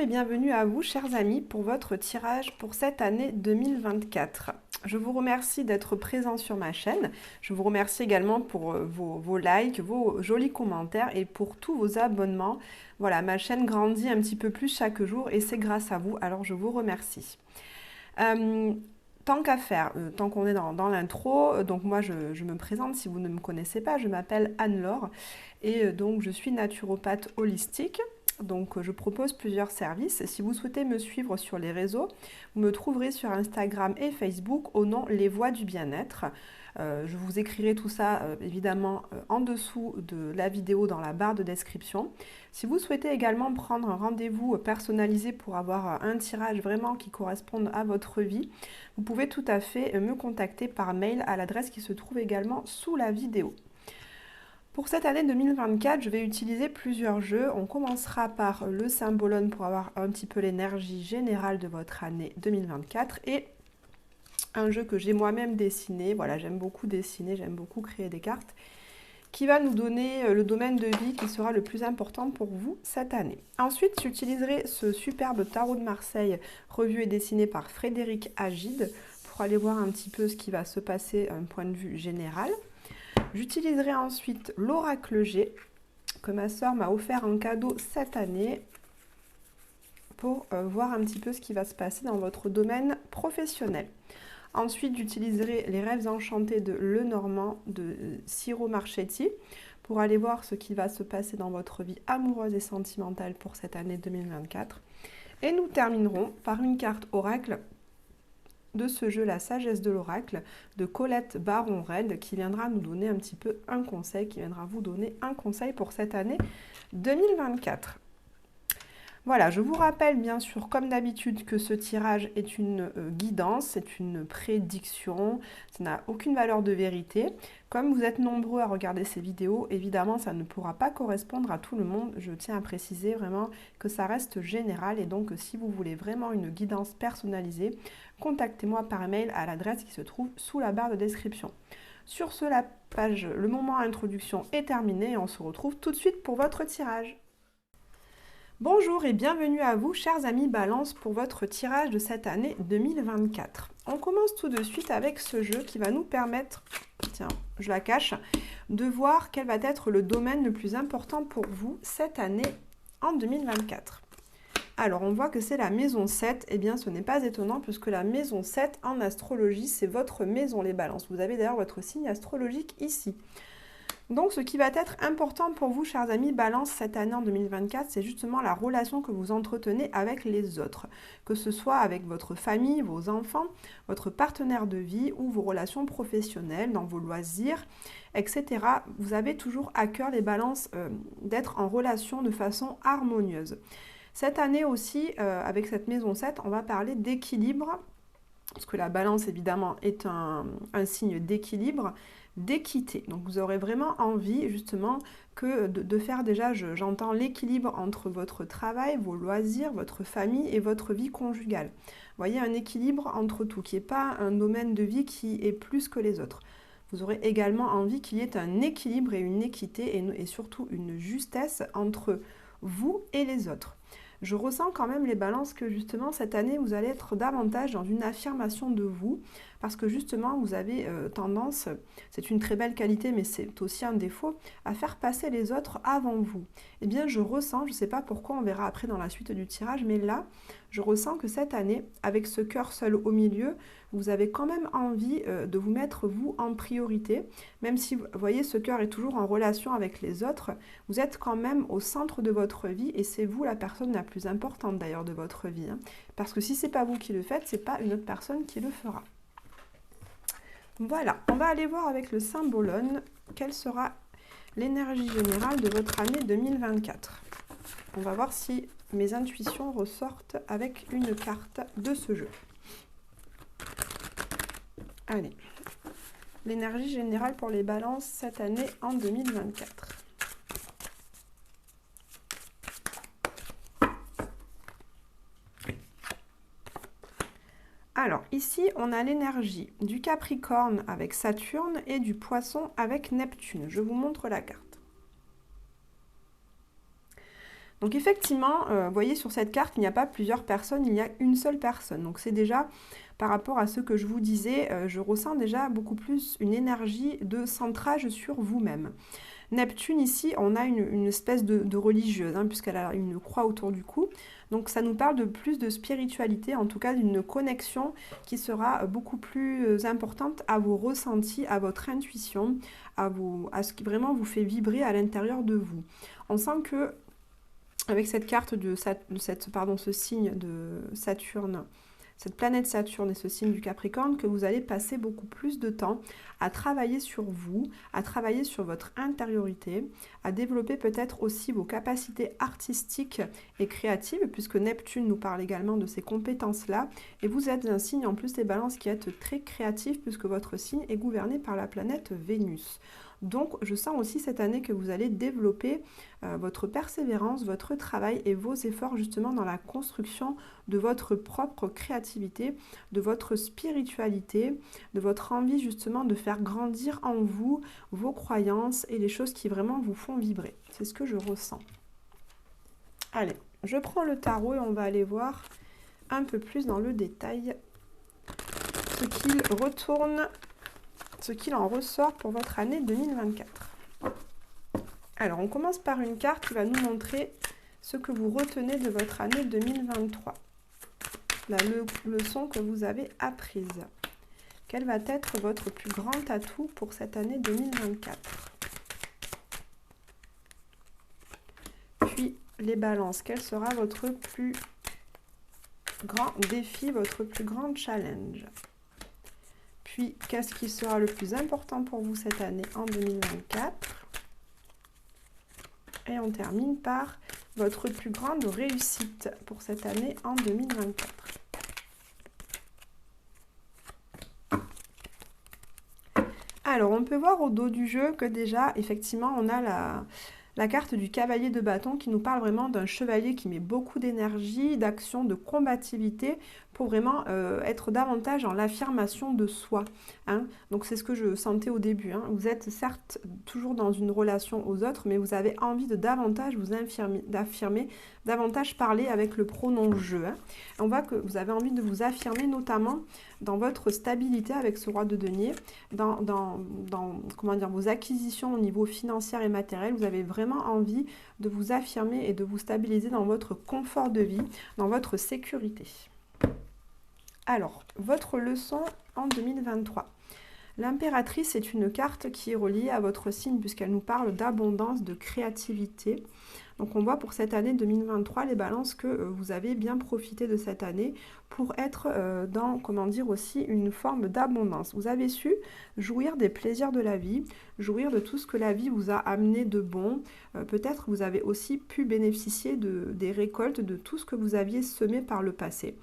et bienvenue à vous, chers amis, pour votre tirage pour cette année 2024. Je vous remercie d'être présent sur ma chaîne. Je vous remercie également pour vos likes, vos jolis commentaires et pour tous vos abonnements. Voilà, ma chaîne grandit un petit peu plus chaque jour et c'est grâce à vous, alors je vous remercie. Tant qu'à faire, tant qu'on est dans l'intro, donc moi je me présente si vous ne me connaissez pas, je m'appelle Anne-Laure et donc je suis naturopathe holistique. Donc je propose plusieurs services. Si vous souhaitez me suivre sur les réseaux, vous me trouverez sur Instagram et Facebook au nom Les Voix du Bien-être. Je vous écrirai tout ça évidemment en dessous de la vidéo dans la barre de description. Si vous souhaitez également prendre un rendez-vous personnalisé pour avoir un tirage vraiment qui corresponde à votre vie, vous pouvez tout à fait me contacter par mail à l'adresse qui se trouve également sous la vidéo. Pour cette année 2024, je vais utiliser plusieurs jeux. On commencera par le Symbolone pour avoir un petit peu l'énergie générale de votre année 2024 et un jeu que j'ai moi-même dessiné. Voilà, j'aime beaucoup dessiner, j'aime beaucoup créer des cartes qui va nous donner le domaine de vie qui sera le plus important pour vous cette année. Ensuite, j'utiliserai ce superbe tarot de Marseille revu et dessiné par Frédéric Agide pour aller voir un petit peu ce qui va se passer d'un point de vue général. J'utiliserai ensuite l'oracle G que ma soeur m'a offert en cadeau cette année pour voir un petit peu ce qui va se passer dans votre domaine professionnel. Ensuite, j'utiliserai les rêves enchantés de Lenormand de Ciro Marchetti pour aller voir ce qui va se passer dans votre vie amoureuse et sentimentale pour cette année 2024. Et nous terminerons par une carte oracle de ce jeu, la sagesse de l'oracle, de Colette Baron-Red, qui viendra nous donner un petit peu un conseil, qui viendra vous donner un conseil pour cette année 2024. Voilà, je vous rappelle bien sûr, comme d'habitude, que ce tirage est une guidance, c'est une prédiction, ça n'a aucune valeur de vérité. Comme vous êtes nombreux à regarder ces vidéos, évidemment, ça ne pourra pas correspondre à tout le monde. Je tiens à préciser vraiment que ça reste général et donc si vous voulez vraiment une guidance personnalisée, contactez-moi par mail à l'adresse qui se trouve sous la barre de description. Sur ce, la page, le moment introduction est terminé et on se retrouve tout de suite pour votre tirage. Bonjour et bienvenue à vous, chers amis Balance, pour votre tirage de cette année 2024. On commence tout de suite avec ce jeu qui va nous permettre, tiens, je la cache, de voir quel va être le domaine le plus important pour vous cette année en 2024. Alors, on voit que c'est la maison 7. Eh bien, ce n'est pas étonnant puisque la maison 7 en astrologie, c'est votre maison, les balances. Vous avez d'ailleurs votre signe astrologique ici. Donc, ce qui va être important pour vous, chers amis Balance, cette année en 2024, c'est justement la relation que vous entretenez avec les autres. Que ce soit avec votre famille, vos enfants, votre partenaire de vie ou vos relations professionnelles, dans vos loisirs, etc. Vous avez toujours à cœur, les Balances, d'être en relation de façon harmonieuse. Cette année aussi, avec cette maison 7, on va parler d'équilibre, parce que la balance, évidemment, est un signe d'équilibre, d'équité. Donc, vous aurez vraiment envie, justement, que de faire déjà, j'entends l'équilibre entre votre travail, vos loisirs, votre famille et votre vie conjugale. Vous voyez, un équilibre entre tout, qui n'est pas un domaine de vie qui est plus que les autres. Vous aurez également envie qu'il y ait un équilibre et une équité et surtout une justesse entre vous et les autres. Je ressens quand même les balances que justement cette année vous allez être davantage dans une affirmation de vous parce que justement vous avez tendance, c'est une très belle qualité mais c'est aussi un défaut, à faire passer les autres avant vous. Eh bien je ressens, je ne sais pas pourquoi, on verra après dans la suite du tirage, mais là je ressens que cette année, avec ce cœur seul au milieu, vous avez quand même envie de vous mettre vous en priorité, même si vous voyez ce cœur est toujours en relation avec les autres, vous êtes quand même au centre de votre vie et c'est vous la personne la plus importante d'ailleurs de votre vie, hein. Parce que si c'est pas vous qui le faites, c'est pas une autre personne qui le fera. Voilà, on va aller voir avec le Symbolone quelle sera l'énergie générale de votre année 2024. On va voir si mes intuitions ressortent avec une carte de ce jeu. Allez, l'énergie générale pour les balances cette année en 2024. Alors, ici, on a l'énergie du Capricorne avec Saturne et du Poisson avec Neptune. Je vous montre la carte. Donc effectivement, vous voyez sur cette carte, il n'y a pas plusieurs personnes, il y a une seule personne. Donc c'est déjà, par rapport à ce que je vous disais, je ressens déjà beaucoup plus une énergie de centrage sur vous-même. Neptune, ici, on a une espèce de religieuse, hein, puisqu'elle a une croix autour du cou. Donc ça nous parle de plus de spiritualité, en tout cas d'une connexion qui sera beaucoup plus importante à vos ressentis, à votre intuition, à ce qui vraiment vous fait vibrer à l'intérieur de vous. On sent que avec cette carte ce signe de Saturne, cette planète Saturne et ce signe du Capricorne, que vous allez passer beaucoup plus de temps à travailler sur vous, à travailler sur votre intériorité, à développer peut-être aussi vos capacités artistiques et créatives, puisque Neptune nous parle également de ces compétences-là. Et vous êtes un signe en plus des balances qui êtes très créatif, puisque votre signe est gouverné par la planète Vénus. Donc, je sens aussi cette année que vous allez développer votre persévérance, votre travail et vos efforts justement dans la construction de votre propre créativité, de votre spiritualité, de votre envie justement de faire grandir en vous vos croyances et les choses qui vraiment vous font vibrer. C'est ce que je ressens. Allez, je prends le tarot et on va aller voir un peu plus dans le détail ce qu'il retourne, ce qu'il en ressort pour votre année 2024. Alors, on commence par une carte qui va nous montrer ce que vous retenez de votre année 2023. La leçon que vous avez apprise. Quel va être votre plus grand atout pour cette année 2024? Puis, les balances. Quel sera votre plus grand défi, votre plus grand challenge? Puis, qu'est-ce qui sera le plus important pour vous cette année en 2024? Et on termine par votre plus grande réussite pour cette année en 2024. Alors, on peut voir au dos du jeu que déjà, effectivement, on a la carte du cavalier de bâton qui nous parle vraiment d'un chevalier qui met beaucoup d'énergie, d'action, de combativité pour vraiment être davantage dans l'affirmation de soi. Hein. Donc c'est ce que je sentais au début. Hein. Vous êtes certes toujours dans une relation aux autres, mais vous avez envie de davantage vous d'affirmer, davantage parler avec le pronom je. Hein. On voit que vous avez envie de vous affirmer notamment dans votre stabilité avec ce roi de denier, dans comment dire, vos acquisitions au niveau financier et matériel. Vous avez vraiment envie de vous affirmer et de vous stabiliser dans votre confort de vie, dans votre sécurité. Alors, votre leçon en 2023. L'impératrice est une carte qui est reliée à votre signe puisqu'elle nous parle d'abondance, de créativité. Donc on voit pour cette année 2023 les balances que vous avez bien profité de cette année pour être dans, comment dire, aussi une forme d'abondance. Vous avez su jouir des plaisirs de la vie, jouir de tout ce que la vie vous a amené de bon. Peut-être vous avez aussi pu bénéficier des récoltes de tout ce que vous aviez semé par le passé.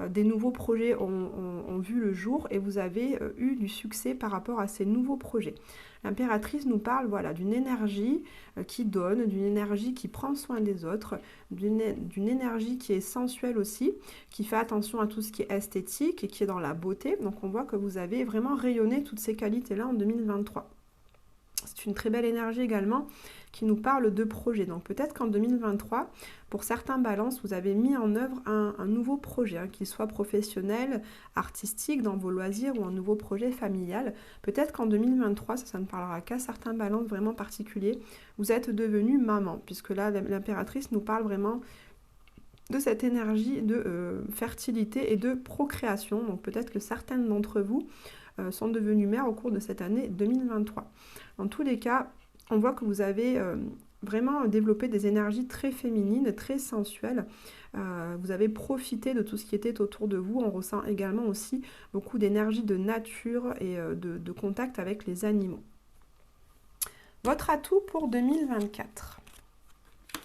Des nouveaux projets ont vu le jour et vous avez eu du succès par rapport à ces nouveaux projets. L'impératrice nous parle voilà, d'une énergie qui donne, d'une énergie qui prend soin des autres, d'une énergie qui est sensuelle aussi, qui fait attention à tout ce qui est esthétique et qui est dans la beauté. Donc on voit que vous avez vraiment rayonné toutes ces qualités-là en 2023. C'est une très belle énergie également qui nous parle de projet. Donc peut-être qu'en 2023, pour certains balances, vous avez mis en œuvre un nouveau projet, hein, qu'il soit professionnel, artistique, dans vos loisirs ou un nouveau projet familial. Peut-être qu'en 2023, ça ne parlera qu'à certains balances vraiment particuliers, vous êtes devenu maman, puisque là, l'impératrice nous parle vraiment de cette énergie de fertilité et de procréation. Donc peut-être que certaines d'entre vous sont devenues mères au cours de cette année 2023. Dans tous les cas, on voit que vous avez vraiment développé des énergies très féminines, très sensuelles. Vous avez profité de tout ce qui était autour de vous. On ressent également aussi beaucoup d'énergie de nature et de contact avec les animaux. Votre atout pour 2024.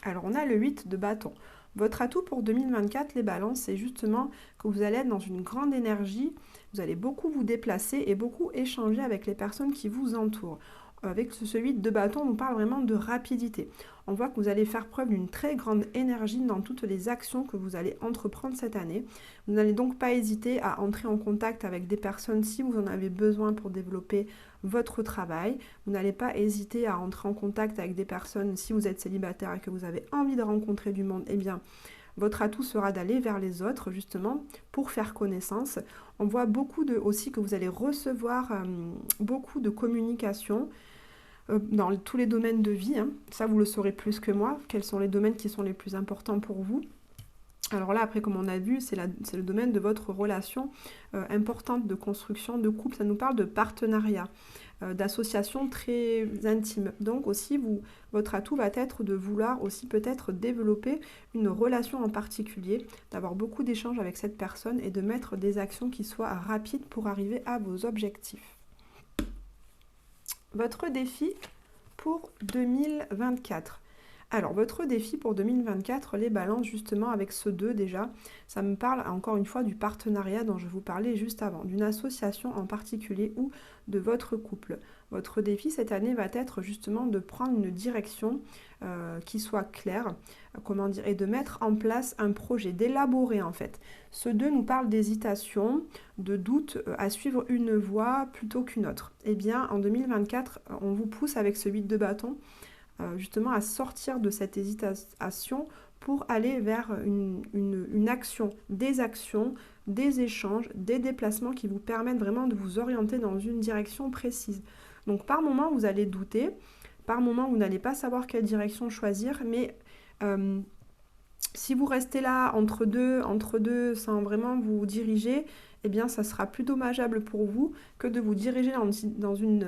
Alors, on a le 8 de bâton. Votre atout pour 2024, les balances, c'est justement que vous allez être dans une grande énergie. Vous allez beaucoup vous déplacer et beaucoup échanger avec les personnes qui vous entourent. avec ce 8 de bâton, on nous parle vraiment de rapidité. On voit que vous allez faire preuve d'une très grande énergie dans toutes les actions que vous allez entreprendre cette année. Vous n'allez donc pas hésiter à entrer en contact avec des personnes si vous en avez besoin pour développer votre travail. Vous n'allez pas hésiter à entrer en contact avec des personnes si vous êtes célibataire et que vous avez envie de rencontrer du monde. Eh bien, votre atout sera d'aller vers les autres, justement, pour faire connaissance. On voit aussi que vous allez recevoir beaucoup de communication dans tous les domaines de vie. Ça, vous le saurez plus que moi. Quels sont les domaines qui sont les plus importants pour vous? Alors là, après, comme on a vu, c'est le domaine de votre relation importante de construction de couple. Ça nous parle de partenariat, d'association très intime. Donc aussi, votre atout va être de vouloir aussi peut-être développer une relation en particulier, d'avoir beaucoup d'échanges avec cette personne et de mettre des actions qui soient rapides pour arriver à vos objectifs. Votre défi pour 2024. Alors, votre défi pour 2024, les balances, justement, avec ce 2 déjà, ça me parle encore une fois du partenariat dont je vous parlais juste avant, d'une association en particulier ou de votre couple. Votre défi cette année va être justement de prendre une direction qui soit claire, et de mettre en place un projet, d'élaborer en fait. Ce 2 nous parle d'hésitation, de doute à suivre une voie plutôt qu'une autre. Eh bien, en 2024, on vous pousse avec ce 8 de bâton justement à sortir de cette hésitation pour aller vers une action, des échanges, des déplacements qui vous permettent vraiment de vous orienter dans une direction précise. Donc par moment, vous allez douter, par moment, vous n'allez pas savoir quelle direction choisir, mais si vous restez là entre deux, sans vraiment vous diriger, eh bien, ça sera plus dommageable pour vous que de vous diriger dans une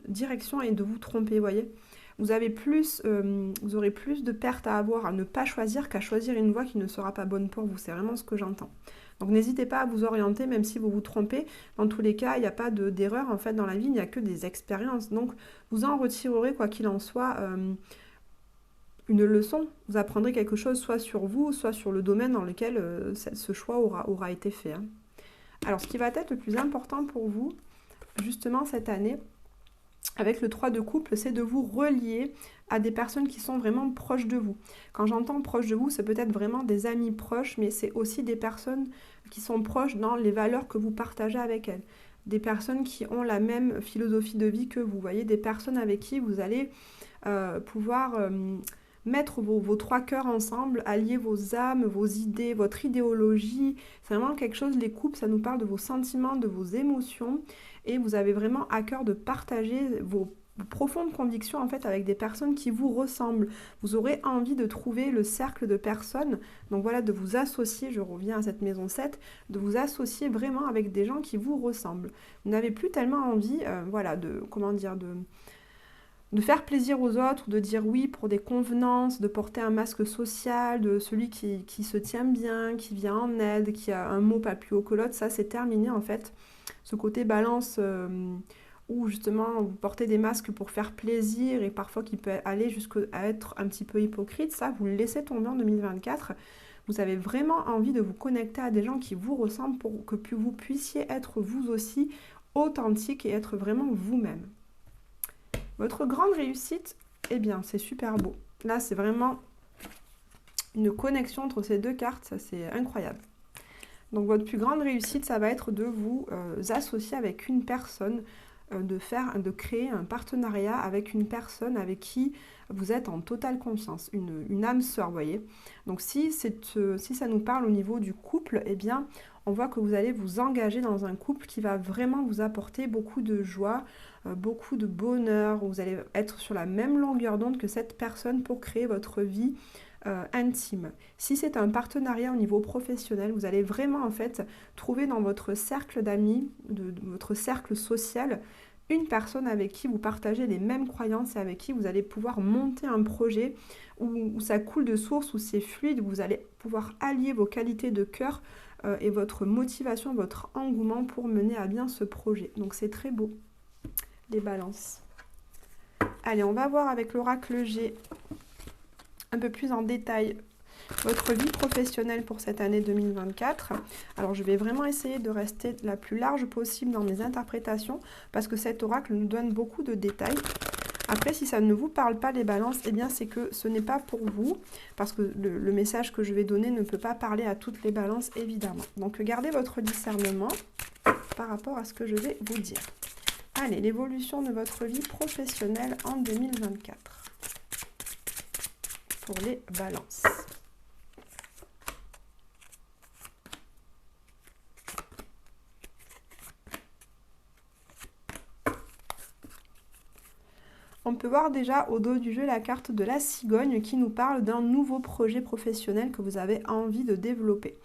direction et de vous tromper, voyez. Vous aurez plus de pertes à avoir à ne pas choisir qu'à choisir une voie qui ne sera pas bonne pour vous. C'est vraiment ce que j'entends. Donc n'hésitez pas à vous orienter, même si vous vous trompez. Dans tous les cas, il n'y a pas d'erreur en fait dans la vie, il n'y a que des expériences. Donc vous en retirerez, quoi qu'il en soit, une leçon. Vous apprendrez quelque chose soit sur vous, soit sur le domaine dans lequel ce choix aura été fait. Alors ce qui va être le plus important pour vous, justement cette année, avec le 3 de couple, c'est de vous relier à des personnes qui sont vraiment proches de vous. Quand j'entends proches de vous, c'est peut-être vraiment des amis proches, mais c'est aussi des personnes qui sont proches dans les valeurs que vous partagez avec elles. Des personnes qui ont la même philosophie de vie que vous. Voyez, des personnes avec qui vous allez pouvoir mettre vos 3 cœurs ensemble, allier vos âmes, vos idées, votre idéologie. C'est vraiment quelque chose, les couples, ça nous parle de vos sentiments, de vos émotions. Et vous avez vraiment à cœur de partager vos profondes convictions en fait avec des personnes qui vous ressemblent. Vous aurez envie de trouver le cercle de personnes, donc voilà, de vous associer, je reviens à cette maison 7, de vous associer vraiment avec des gens qui vous ressemblent. Vous n'avez plus tellement envie, de faire plaisir aux autres, de dire oui pour des convenances, de porter un masque social, de celui qui se tient bien, qui vient en aide, qui a un mot pas plus haut que l'autre. Ça, c'est terminé en fait. Ce côté balance où justement vous portez des masques pour faire plaisir et parfois qui peut aller jusqu'à être un petit peu hypocrite, ça, vous le laissez tomber en 2024. Vous avez vraiment envie de vous connecter à des gens qui vous ressemblent pour que vous puissiez être vous aussi authentique et être vraiment vous-même. Votre grande réussite, eh bien, c'est super beau. Là, c'est vraiment une connexion entre ces 2 cartes, ça c'est incroyable. Donc, votre plus grande réussite, ça va être de vous associer avec une personne, de créer un partenariat avec une personne avec qui vous êtes en totale confiance, une âme sœur, vous voyez. Donc, si ça nous parle au niveau du couple, eh bien, on voit que vous allez vous engager dans un couple qui va vraiment vous apporter beaucoup de joie, beaucoup de bonheur. Vous allez être sur la même longueur d'onde que cette personne pour créer votre vie intime. Si c'est un partenariat au niveau professionnel, vous allez vraiment en fait trouver dans votre cercle d'amis, de votre cercle social, une personne avec qui vous partagez les mêmes croyances et avec qui vous allez pouvoir monter un projet où ça coule de source, où c'est fluide, où vous allez pouvoir allier vos qualités de cœur et votre motivation, votre engouement pour mener à bien ce projet. Donc c'est très beau, les balances. Allez, on va voir avec l'oracle G un peu plus en détail votre vie professionnelle pour cette année 2024. Alors je vais vraiment essayer de rester la plus large possible dans mes interprétations parce que cet oracle nous donne beaucoup de détails. Après, si ça ne vous parle pas les balances, eh bien c'est que ce n'est pas pour vous, parce que le message que je vais donner ne peut pas parler à toutes les balances, évidemment. Donc gardez votre discernement par rapport à ce que je vais vous dire. Allez, l'évolution de votre vie professionnelle en 2024 pour les balances. On peut voir déjà au dos du jeu la carte de la cigogne qui nous parle d'un nouveau projet professionnel que vous avez envie de développer.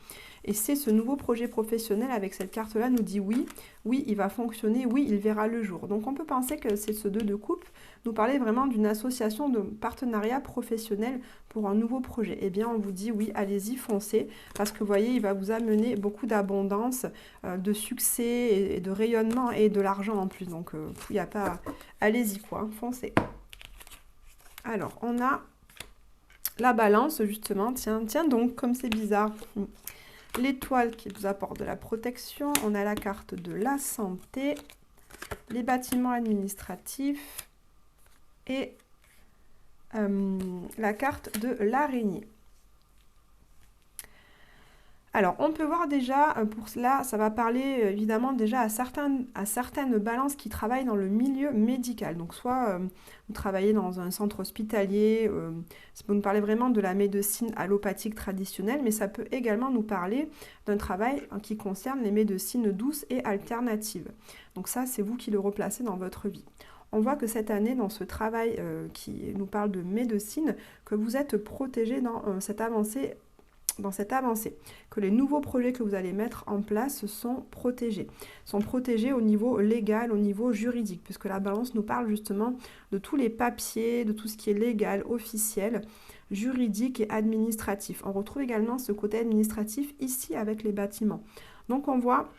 Et c'est ce nouveau projet professionnel avec cette carte-là nous dit oui, oui, il va fonctionner, oui, il verra le jour. Donc on peut penser que c'est ce 2 de coupe, nous parler vraiment d'une association de partenariat professionnel pour un nouveau projet. Eh bien on vous dit oui, allez-y, foncez, parce que vous voyez, il va vous amener beaucoup d'abondance, de succès et de rayonnement et de l'argent en plus. Donc il n'y a pas... Allez-y quoi, foncez. Alors on a la balance justement, tiens donc comme c'est bizarre. L'étoile qui vous apporte de la protection, on a la carte de la santé, les bâtiments administratifs et la carte de l'araignée. Alors, on peut voir déjà, pour cela, ça va parler évidemment déjà à certaines balances qui travaillent dans le milieu médical. Donc, soit vous travaillez dans un centre hospitalier, ça peut nous parler vraiment de la médecine allopathique traditionnelle, mais ça peut également nous parler d'un travail qui concerne les médecines douces et alternatives. Donc ça, c'est vous qui le replacez dans votre vie. On voit que cette année, dans ce travail qui nous parle de médecine, que vous êtes protégé dans cette avancée, que les nouveaux projets que vous allez mettre en place sont protégés au niveau légal, au niveau juridique, puisque la balance nous parle justement de tous les papiers, de tout ce qui est légal, officiel, juridique et administratif. On retrouve également ce côté administratif ici avec les bâtiments. Donc on voit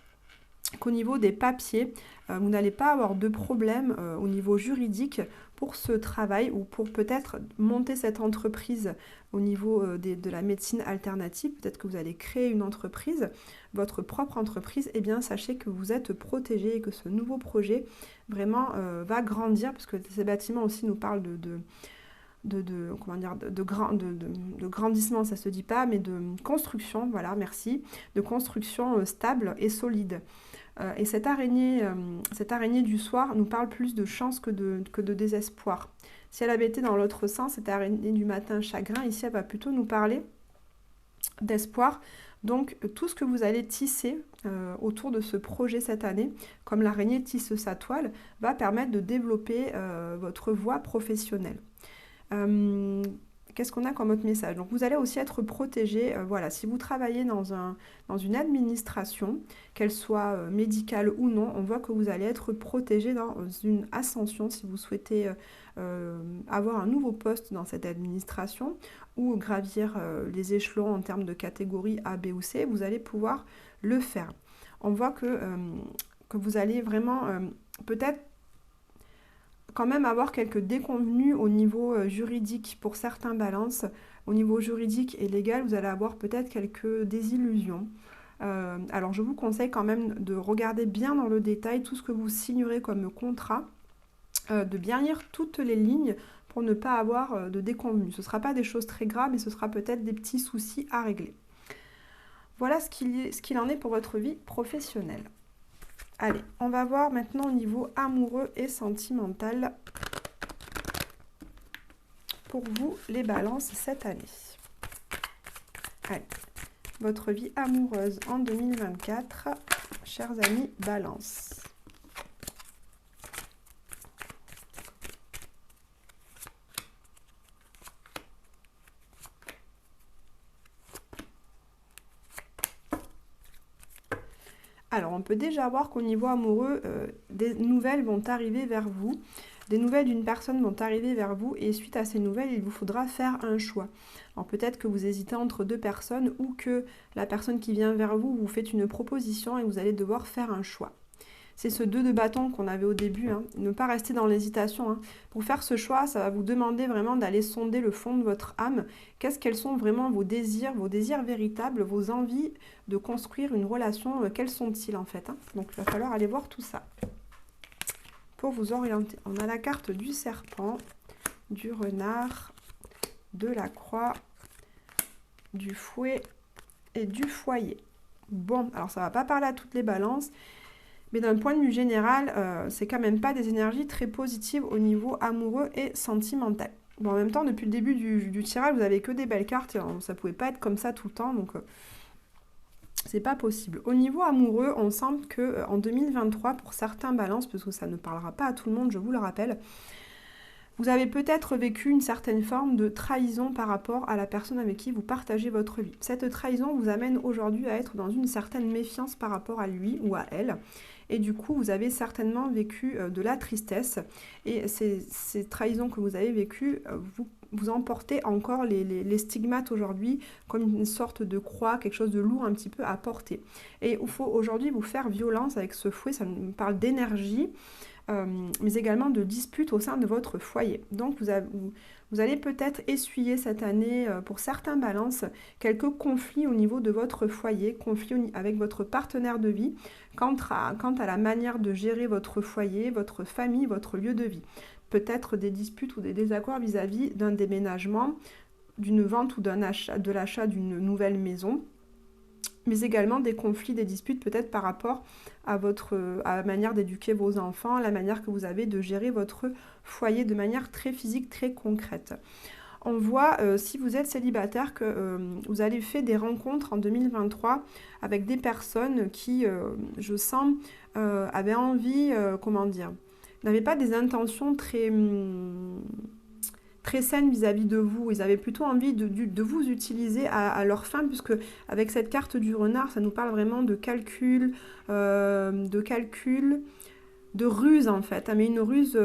qu'au niveau des papiers, vous n'allez pas avoir de problème au niveau juridique pour ce travail ou pour peut-être monter cette entreprise au niveau de la médecine alternative. Peut-être que vous allez créer une entreprise, votre propre entreprise. Eh bien, sachez que vous êtes protégé et que ce nouveau projet vraiment va grandir, parce que ces bâtiments aussi nous parlent de grandissement, ça se dit pas, mais de construction, voilà, merci, de construction stable et solide. Et cette araignée du soir nous parle plus de chance que de désespoir. Si elle avait été dans l'autre sens, cette araignée du matin chagrin, ici elle va plutôt nous parler d'espoir. Donc tout ce que vous allez tisser autour de ce projet cette année, comme l'araignée tisse sa toile, va permettre de développer votre voie professionnelle. Qu'est-ce qu'on a comme autre message? Donc vous allez aussi être protégé, voilà, si vous travaillez dans une administration, qu'elle soit médicale ou non, on voit que vous allez être protégé dans une ascension si vous souhaitez avoir un nouveau poste dans cette administration ou gravir les échelons en termes de catégorie A, B ou C, vous allez pouvoir le faire. On voit que vous allez vraiment peut-être quand même avoir quelques déconvenues au niveau juridique pour certains balances. Au niveau juridique et légal, vous allez avoir peut-être quelques désillusions. Alors je vous conseille quand même de regarder bien dans le détail tout ce que vous signerez comme contrat, de bien lire toutes les lignes pour ne pas avoir de déconvenues. Ce ne sera pas des choses très graves, mais ce sera peut-être des petits soucis à régler. Voilà ce qu'il en est pour votre vie professionnelle. Allez, on va voir maintenant au niveau amoureux et sentimental pour vous les balances cette année. Allez, votre vie amoureuse en 2024, chers amis balance. Alors, on peut déjà voir qu'au niveau amoureux, des nouvelles vont arriver vers vous. Des nouvelles d'une personne vont arriver vers vous et suite à ces nouvelles, il vous faudra faire un choix. Alors peut-être que vous hésitez entre deux personnes ou que la personne qui vient vers vous vous fait une proposition et vous allez devoir faire un choix. C'est ce 2 de bâton qu'on avait au début, hein. Ne pas rester dans l'hésitation, hein. Pour faire ce choix, ça va vous demander vraiment d'aller sonder le fond de votre âme. Quels sont vraiment vos désirs véritables, vos envies de construire une relation, quels sont-ils en fait, hein. Donc il va falloir aller voir tout ça. pour vous orienter. On a la carte du serpent, du renard, de la croix, du fouet et du foyer. Bon, alors ça ne va pas parler à toutes les balances, mais d'un point de vue général, c'est quand même pas des énergies très positives au niveau amoureux et sentimental. Bon, en même temps, depuis le début du tirage, vous avez que des belles cartes, et ça pouvait pas être comme ça tout le temps, donc c'est pas possible. Au niveau amoureux, on sent que en 2023, pour certains balances, parce que ça ne parlera pas à tout le monde, je vous le rappelle, vous avez peut-être vécu une certaine forme de trahison par rapport à la personne avec qui vous partagez votre vie. Cette trahison vous amène aujourd'hui à être dans une certaine méfiance par rapport à lui ou à elle. Et du coup, vous avez certainement vécu de la tristesse. Et ces trahisons que vous avez vécues, vous emportez encore les stigmates aujourd'hui comme une sorte de croix, quelque chose de lourd un petit peu à porter. Et il faut aujourd'hui vous faire violence avec ce fouet, ça nous parle d'énergie. Mais également de disputes au sein de votre foyer. Donc vous allez peut-être essuyer cette année, pour certains balances, quelques conflits au niveau de votre foyer, conflits avec votre partenaire de vie, quant à la manière de gérer votre foyer, votre famille, votre lieu de vie. Peut-être des disputes ou des désaccords vis-à-vis d'un déménagement, d'une vente ou de l'achat d'une nouvelle maison, mais également des conflits, des disputes peut-être par rapport à la manière d'éduquer vos enfants, la manière que vous avez de gérer votre foyer de manière très physique, très concrète. On voit, si vous êtes célibataire, que vous allez faire des rencontres en 2023 avec des personnes qui, je sens, avaient envie, n'avaient pas des intentions très saines vis-à-vis de vous. Ils avaient plutôt envie de vous utiliser à leur fin, puisque avec cette carte du renard, ça nous parle vraiment de calcul, de ruse en fait, mais une ruse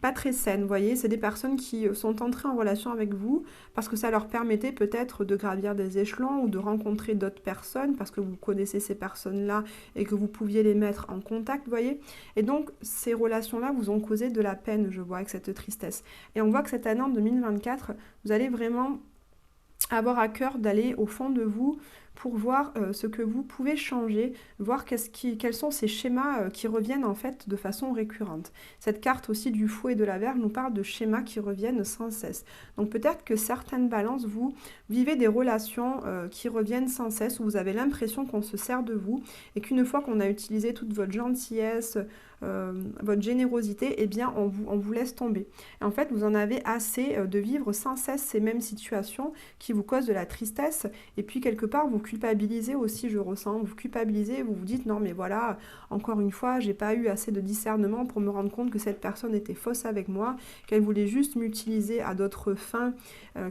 pas très saine, vous voyez. C'est des personnes qui sont entrées en relation avec vous parce que ça leur permettait peut-être de gravir des échelons ou de rencontrer d'autres personnes parce que vous connaissez ces personnes-là et que vous pouviez les mettre en contact, vous voyez. Et donc, ces relations-là vous ont causé de la peine, je vois, avec cette tristesse. Et on voit que cette année, en 2024, vous allez vraiment avoir à cœur d'aller au fond de vous pour voir ce que vous pouvez changer, voir quels sont ces schémas qui reviennent en fait de façon récurrente. Cette carte aussi du fou et de la verre nous parle de schémas qui reviennent sans cesse. Donc peut-être que certaines balances, vous vivez des relations qui reviennent sans cesse, où vous avez l'impression qu'on se sert de vous et qu'une fois qu'on a utilisé toute votre gentillesse, votre générosité, eh bien on vous laisse tomber. Et en fait, vous en avez assez de vivre sans cesse ces mêmes situations qui vous causent de la tristesse. Et puis quelque part, vous culpabilisez aussi, je ressens, vous culpabilisez, vous vous dites non mais voilà, encore une fois, j'ai pas eu assez de discernement pour me rendre compte que cette personne était fausse avec moi, qu'elle voulait juste m'utiliser à d'autres fins,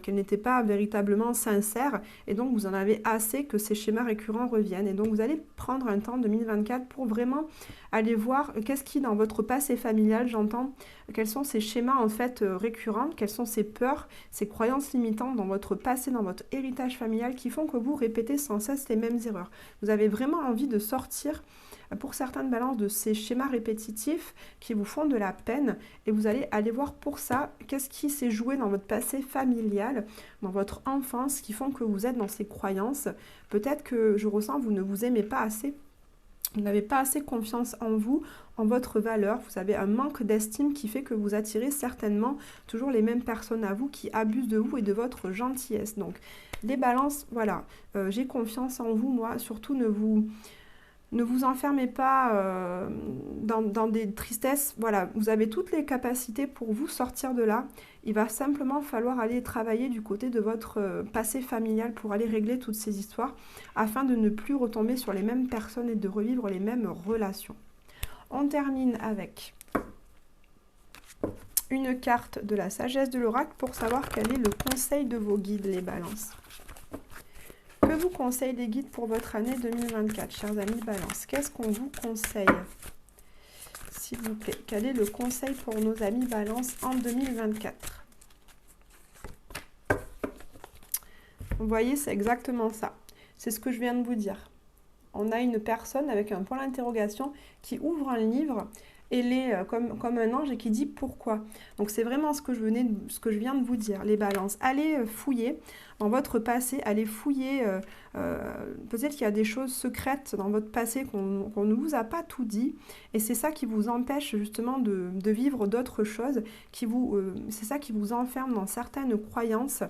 qu'elle n'était pas véritablement sincère. Et donc vous en avez assez que ces schémas récurrents reviennent. Et donc vous allez prendre un temps 2024 pour vraiment aller voir qu'est-ce qui dans votre passé familial, j'entends, quels sont ces schémas en fait récurrents, quelles sont ces peurs, ces croyances limitantes dans votre passé, dans votre héritage familial qui font que vous répétez sans cesse les mêmes erreurs. Vous avez vraiment envie de sortir pour certaines balances de ces schémas répétitifs qui vous font de la peine et vous allez aller voir pour ça qu'est-ce qui s'est joué dans votre passé familial, dans votre enfance qui font que vous êtes dans ces croyances. Peut-être que je ressens vous ne vous aimez pas assez. Vous n'avez pas assez confiance en vous, en votre valeur. Vous avez un manque d'estime qui fait que vous attirez certainement toujours les mêmes personnes à vous qui abusent de vous et de votre gentillesse. Donc, les balances, voilà, j'ai confiance en vous, moi. Surtout, ne vous enfermez pas dans des tristesses. Voilà, vous avez toutes les capacités pour vous sortir de là. Il va simplement falloir aller travailler du côté de votre passé familial pour aller régler toutes ces histoires afin de ne plus retomber sur les mêmes personnes et de revivre les mêmes relations. On termine avec une carte de la sagesse de l'oracle pour savoir quel est le conseil de vos guides, les balances. Que vous conseillent les guides pour votre année 2024, chers amis Balance? Qu'est-ce qu'on vous conseille? S'il vous plaît, quel est le conseil pour nos amis Balance en 2024? Vous voyez, c'est exactement ça. C'est ce que je viens de vous dire. On a une personne avec un point d'interrogation qui ouvre un livre et l'est comme un ange et qui dit pourquoi. Donc c'est vraiment ce que je viens de vous dire, les balances. Allez fouiller dans votre passé, allez fouiller. Peut-être qu'il y a des choses secrètes dans votre passé qu'on ne vous a pas tout dit. Et c'est ça qui vous empêche justement de vivre d'autres choses. C'est ça qui vous enferme dans certaines croyances.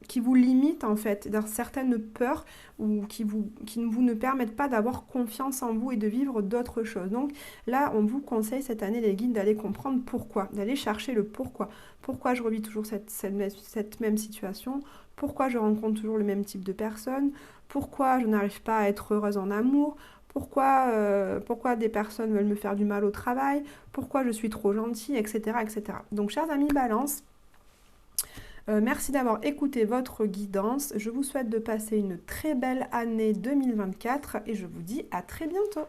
Qui vous limitent en fait, dans certaines peurs ou qui ne vous permettent pas d'avoir confiance en vous et de vivre d'autres choses. Donc là, on vous conseille cette année, les guides, d'aller comprendre pourquoi, d'aller chercher le pourquoi. Pourquoi je revis toujours cette même situation? Pourquoi je rencontre toujours le même type de personne? Pourquoi je n'arrive pas à être heureuse en amour? Pourquoi des personnes veulent me faire du mal au travail? Pourquoi je suis trop gentille, etc., etc. Donc, chers amis Balance, merci d'avoir écouté votre guidance. Je vous souhaite de passer une très belle année 2024 et je vous dis à très bientôt.